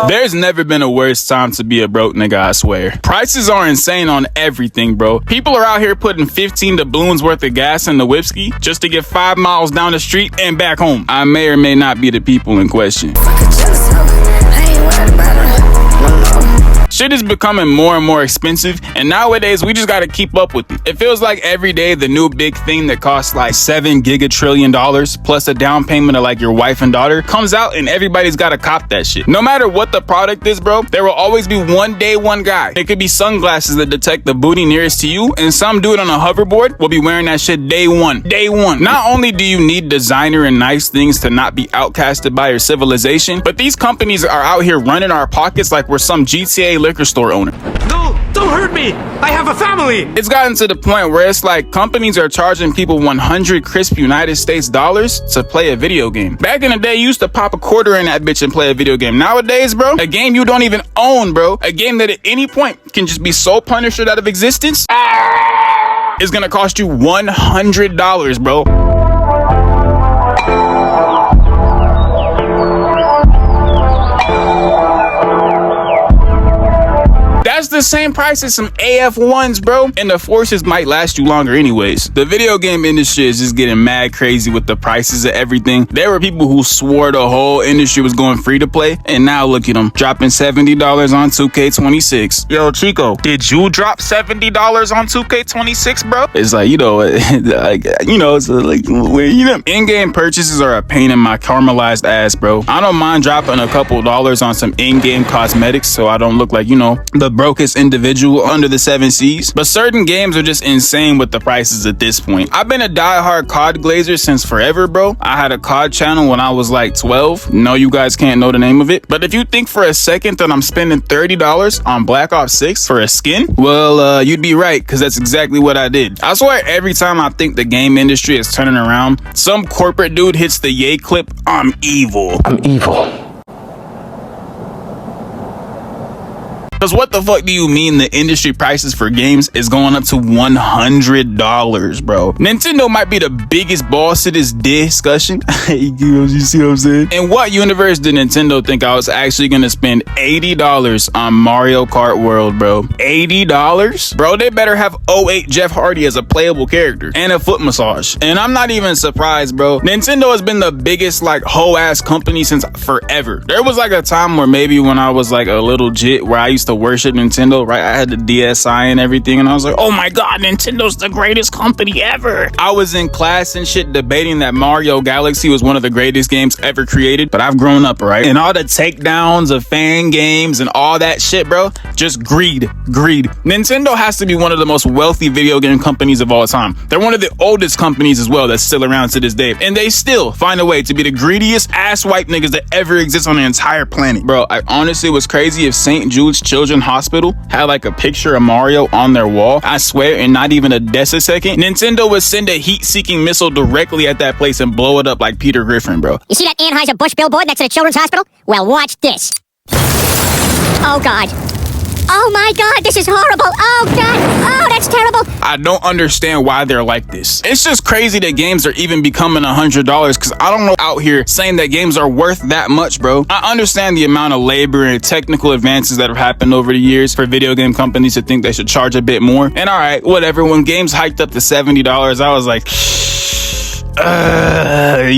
There's never been a worse time to be a broke nigga, I swear. Prices are insane on everything, bro. People are out here putting 15 doubloons worth of gas in the whiskey just to get 5 miles down the street and back home. I may or may not be the people in question. Shit is becoming more and more expensive, and nowadays we just gotta keep up with it. It feels like every day the new big thing that costs like $7 gigatrillion plus a down payment of like your wife and daughter comes out, and everybody's gotta cop that shit. No matter what the product is, bro, there will always be one day, one guy. It could be sunglasses that detect the booty nearest to you, and some dude on a hoverboard will be wearing that shit day one. Day one. Not only do you need designer and nice things to not be outcasted by your civilization, but these companies are out here running our pockets like we're some GTA liquor store owner. No, don't hurt me! I have a family! It's gotten to the point where it's like companies are charging people 100 crisp United States dollars to play a video game. Back in the day, you used to pop a quarter in that bitch and play a video game. Nowadays, bro, a game you don't even own, bro, a game that at any point can just be so punished out of existence, is gonna cost you $100, bro. That's the same price as some AF1s, bro. And the forces might last you longer anyways. The video game industry is just getting mad crazy with the prices of everything. There were people who swore the whole industry was going free to play, and now look at them dropping $70 on 2K26. Yo, Chico, did you drop $70 on 2K26, bro? It's like, it's like, in-game purchases are a pain in my caramelized ass, bro. I don't mind dropping a couple dollars on some in-game cosmetics so I don't look like, the brokest individual under the 7 seas, but certain games are just insane with the prices at this point. I've been a diehard COD glazer since forever, bro. I had a COD channel when I was like 12. No, you guys can't know the name of it, but if you think for a second that I'm spending $30 on Black Ops 6 for a skin, well, you'd be right, because that's exactly what I did. I swear every time I think the game industry is turning around, some corporate dude hits the yay clip, I'm evil. I'm evil. Because what the fuck do you mean the industry prices for games is going up to $100, bro? Nintendo might be the biggest boss to this discussion. You see what I'm saying? In what universe did Nintendo think I was actually going to spend $80 on Mario Kart World, bro? $80? Bro, they better have 08 Jeff Hardy as a playable character and a foot massage. And I'm not even surprised, bro. Nintendo has been the biggest like hoe-ass company since forever. There was like a time where maybe when I was like a little jit where I used to worship Nintendo, right? I had the DSi and everything, and I was like, oh my god, Nintendo's the greatest company ever. I was in class and shit debating that Mario Galaxy was one of the greatest games ever created, but I've grown up, right? And all the takedowns of fan games and all that shit, bro, just greed. Nintendo has to be one of the most wealthy video game companies of all time. They're one of the oldest companies as well that's still around to this day, and they still find a way to be the greediest asswipe niggas that ever exist on the entire planet. Bro, I honestly was crazy if St. Jude's Children's Hospital had like a picture of Mario on their wall. I swear, in not even a decasecond, Nintendo would send a heat-seeking missile directly at that place and blow it up like Peter Griffin, bro. You see that Anheuser-Busch billboard next to the Children's Hospital? Well, watch this. Oh god. Oh my god, this is horrible. Oh god. Oh, that's terrible. I don't understand why they're like this. It's just crazy that games are even becoming $100, because I don't know out here saying that games are worth that much, bro. I understand the amount of labor and technical advances that have happened over the years for video game companies to think they should charge a bit more. And all right, whatever. When games hiked up to $70, I was like, that's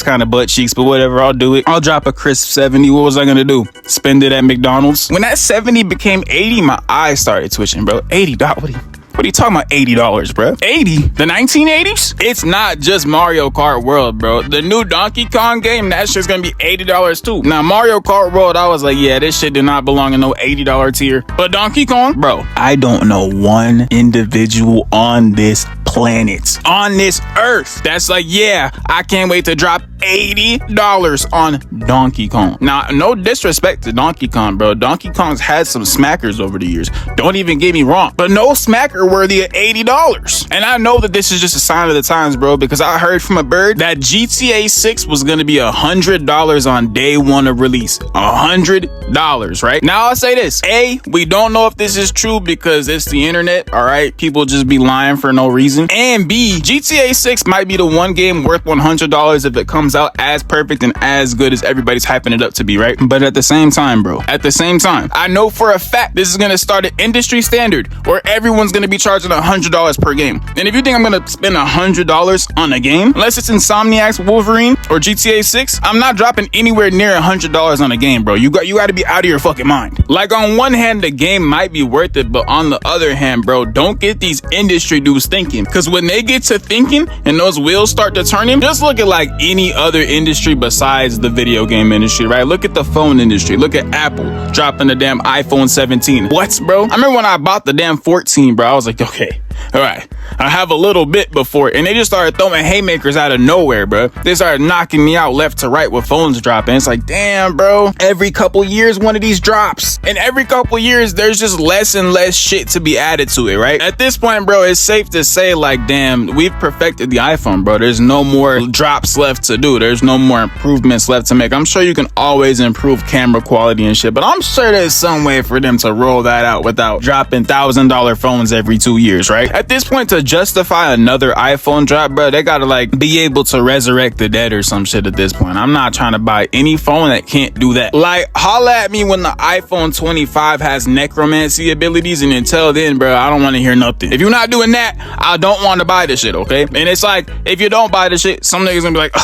kind of butt cheeks, but whatever, I'll do it. I'll drop a crisp 70. What was I gonna do? Spend it at McDonald's? When that 70 became 80, my eyes started twitching, bro. $80. What are you talking about? $80, bro? 80? The 1980s? It's not just Mario Kart World, bro. The new Donkey Kong game, that shit's gonna be $80 too. Now, Mario Kart World, I was like, yeah, this shit did not belong in no $80 tier. But Donkey Kong, bro, I don't know one individual on this planet, on this earth, that's like, yeah, I can't wait to drop $80 on Donkey Kong. Now, no disrespect to Donkey Kong, bro. Donkey Kong's had some smackers over the years. Don't even get me wrong, but no smacker worthy of $80. And I know that this is just a sign of the times, bro, because I heard from a bird that GTA 6 was gonna be $100 on day one of release. $100, right? Now I'll say this: A, we don't know if this is true because it's the internet, all right? People just be lying for no reason. And B, GTA 6 might be the one game worth $100 if it comes comes out as perfect and as good as everybody's hyping it up to be, right? But at the same time, bro, I know for a fact this is gonna start an industry standard where everyone's gonna be charging $100 per game. And if you think I'm gonna spend $100 on a game, unless it's Insomniac's Wolverine or GTA 6, I'm not dropping anywhere near $100 on a game, bro. You got to be out of your fucking mind. Like, on one hand, the game might be worth it, but on the other hand, bro, don't get these industry dudes thinking. Because when they get to thinking and those wheels start to turning, just look at like any other industry besides the video game industry, right? Look at the phone industry. Look at Apple dropping the damn iPhone 17. What, bro? I remember when I bought the damn 14, bro, I was like, okay, all right, I have a little bit before, and they just started throwing haymakers out of nowhere, bro. They started knocking me out left to right with phones dropping. It's like, damn, bro, every couple years one of these drops, and every couple years there's just less and less shit to be added to it, right? At this point, bro, it's safe to say, like, damn, we've perfected the iPhone, bro. There's no more drops left to do. There's no more improvements left to make. I'm sure you can always improve camera quality and shit, but I'm sure there's some way for them to roll that out without dropping $1,000 phones every 2 years, right? At this point, to justify another iPhone drop, bro, they gotta like be able to resurrect the dead or some shit at this point. I'm not trying to buy any phone that can't do that. Like, holla at me when the iPhone 25 has necromancy abilities, and until then, bro, I don't want to hear nothing. If you're not doing that, I don't want to buy this shit, okay? And it's like, if you don't buy the shit, some niggas gonna be like,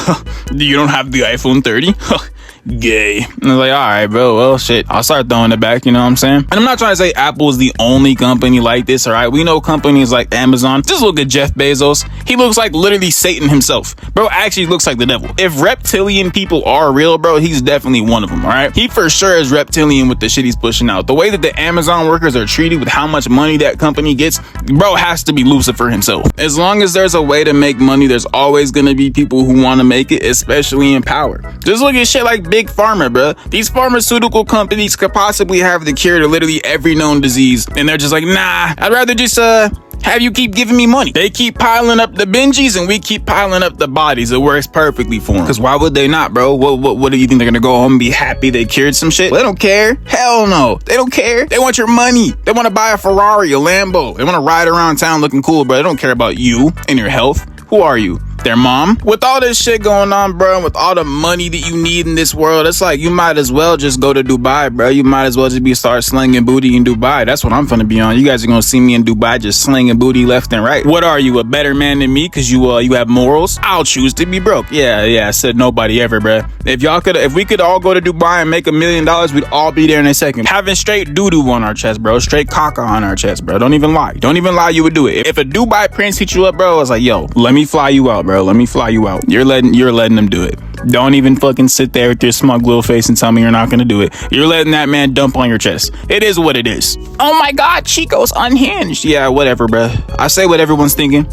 you don't have the iPhone 30? Gay. And I was like, all right, bro, well, shit, I'll start throwing it back, you know what I'm saying? And I'm not trying to say Apple is the only company like this, all right? We know companies like Amazon. Just look at Jeff Bezos. He looks like literally Satan himself. Bro actually looks like the devil. If reptilian people are real, bro, he's definitely one of them, all right? He for sure is reptilian with the shit he's pushing out. The way that the Amazon workers are treated with how much money that company gets, bro has to be Lucifer himself. As long as there's a way to make money, there's always gonna be people who want to make it, especially in power. Just look at shit like Big Pharma, bro. These pharmaceutical companies could possibly have the cure to literally every known disease, and they're just like, nah, I'd rather just have you keep giving me money. They keep piling up the Benjis and we keep piling up the bodies. It works perfectly for them. Because why would they not, bro? What do you think? They're gonna go home and be happy they cured some shit? Well, they don't care. Hell no. They don't care. They want your money. They want to buy a Ferrari, a Lambo. They want to ride around town looking cool, bro. They don't care about you and your health. Who are you? Their mom? With all this shit going on, bro, and with all the money that you need in this world, it's like you might as well just go to Dubai, bro. You might as well just start slinging booty in Dubai. That's what I'm finna be on. You guys are gonna see me in Dubai just slinging booty left and right. What are you, a better man than me because you have morals? I'll choose to be broke. Yeah, I said nobody ever, bro. If we could all go to Dubai and make $1 million, we'd all be there in a second. Having straight doo-doo on our chest, bro. Straight caca on our chest, bro. Don't even lie. Don't even lie, you would do it. If a Dubai prince hit you up, bro, it's like, yo, let me fly you out, bro. Let me fly you out. You're letting them do it. Don't even fucking sit there with your smug little face and tell me you're not gonna do it. You're letting that man dump on your chest. It is what it is. Oh my God, Chico's unhinged. Yeah, whatever, bro. I say what everyone's thinking.